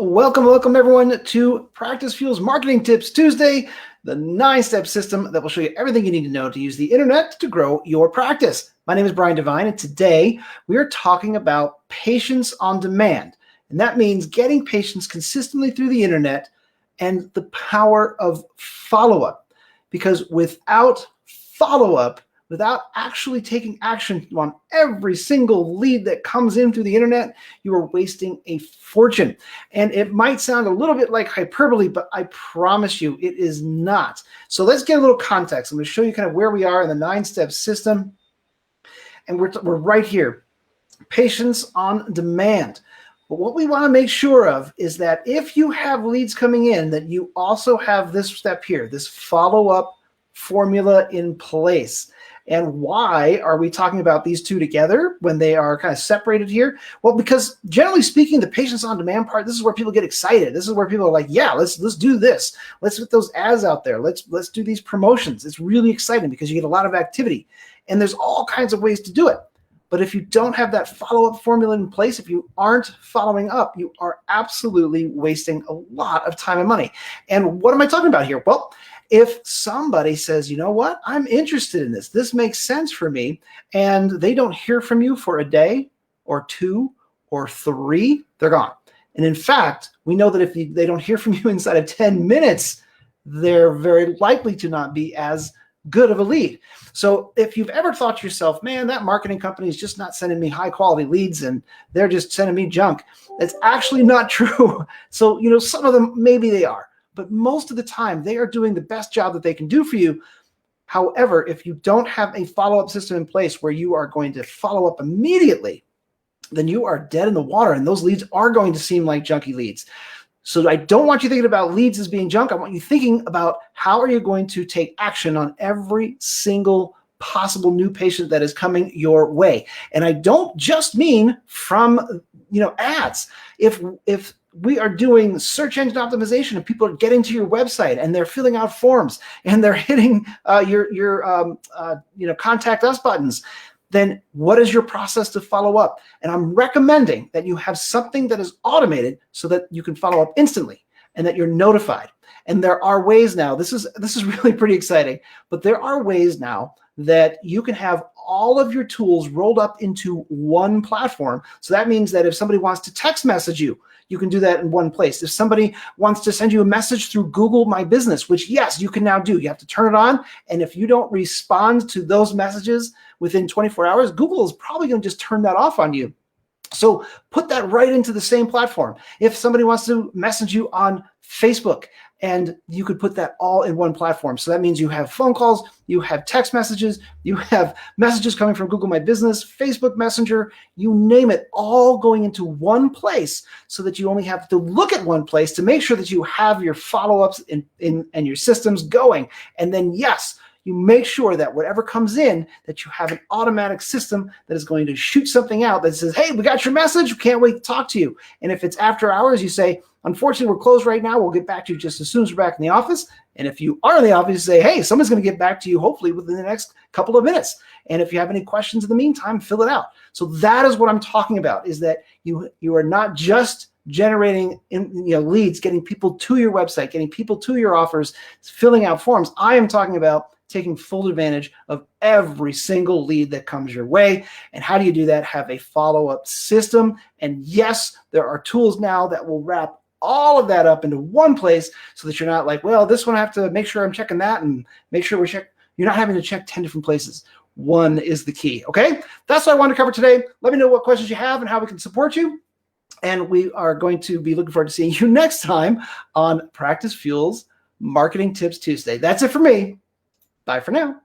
Welcome everyone to Practicefuel's Marketing Tips Tuesday, the 9-step system that will show you everything you need to know to use the internet to grow your practice. My name is Brian Devine, and today we are talking about patients on demand. And that means getting patients consistently through the internet and the power of follow-up. Because without follow-up, without actually taking action on every single lead that comes in through the internet, you are wasting a fortune. And it might sound a little bit like hyperbole, but I promise you it is not. So let's get a little context. I'm going to show you kind of where we are in the 9-step system. And we're right here, patients on demand. But what we want to make sure of is that if you have leads coming in, that you also have this step here, this follow-up formula in place. And why are we talking about these two together when they are kind of separated here? Well, because generally speaking, the patients on demand part, this is where people get excited. This is where people are like, yeah, let's do this. Let's get those ads out there. Let's do these promotions. It's really exciting because you get a lot of activity. And there's all kinds of ways to do it. But if you don't have that follow-up formula in place, if you aren't following up, you are absolutely wasting a lot of time and money. And what am I talking about here? Well, if somebody says, you know what, I'm interested in this, this makes sense for me, and they don't hear from you for a day or 2 or 3, they're gone. And in fact, we know that if they don't hear from you inside of 10 minutes, they're very likely to not be as good of a lead. So if you've ever thought to yourself, man, that marketing company is just not sending me high quality leads and they're just sending me junk, that's actually not true. So, some of them, maybe they are. But most of the time, they are doing the best job that they can do for you. However, if you don't have a follow-up system in place where you are going to follow up immediately, then you are dead in the water, and those leads are going to seem like junky leads. So I don't want you thinking about leads as being junk. I want you thinking about how are you going to take action on every single possible new patient that is coming your way. And I don't just mean from ads. If we are doing search engine optimization and people are getting to your website and they're filling out forms and they're hitting your contact us buttons, then what is your process to follow up? And I'm recommending that you have something that is automated so that you can follow up instantly and that you're notified. And there are ways now, this is really pretty exciting, but there are ways now that you can have all of your tools rolled up into one platform. So that means that if somebody wants to text message you, you can do that in one place. If somebody wants to send you a message through Google My Business, which yes, you can now do. You have to turn it on. And if you don't respond to those messages within 24 hours, Google is probably going to just turn that off on you. So put that right into the same platform. If somebody wants to message you on Facebook, and you could put that all in one platform. So that means you have phone calls, you have text messages, you have messages coming from Google My Business, Facebook Messenger, you name it, all going into one place so that you only have to look at one place to make sure that you have your follow-ups and your systems going. And then, yes, you make sure that whatever comes in, that you have an automatic system that is going to shoot something out that says, hey, we got your message, we can't wait to talk to you. And if it's after hours, you say, unfortunately, we're closed right now. We'll get back to you just as soon as we're back in the office. And if you are in the office, you say, hey, someone's going to get back to you hopefully within the next couple of minutes. And if you have any questions in the meantime, fill it out. So that is what I'm talking about, is that you are not just generating leads, getting people to your website, getting people to your offers, filling out forms. I am talking about taking full advantage of every single lead that comes your way. And how do you do that? Have a follow-up system. And yes, there are tools now that will wrap all of that up into one place so that you're not like, well, this one I have to make sure I'm checking that and make sure you're not having to check 10 different places. One is the key, okay? That's what I wanted to cover today. Let me know what questions you have and how we can support you. And we are going to be looking forward to seeing you next time on Practicefuel's Marketing Tips Tuesday. That's it for me. Bye for now.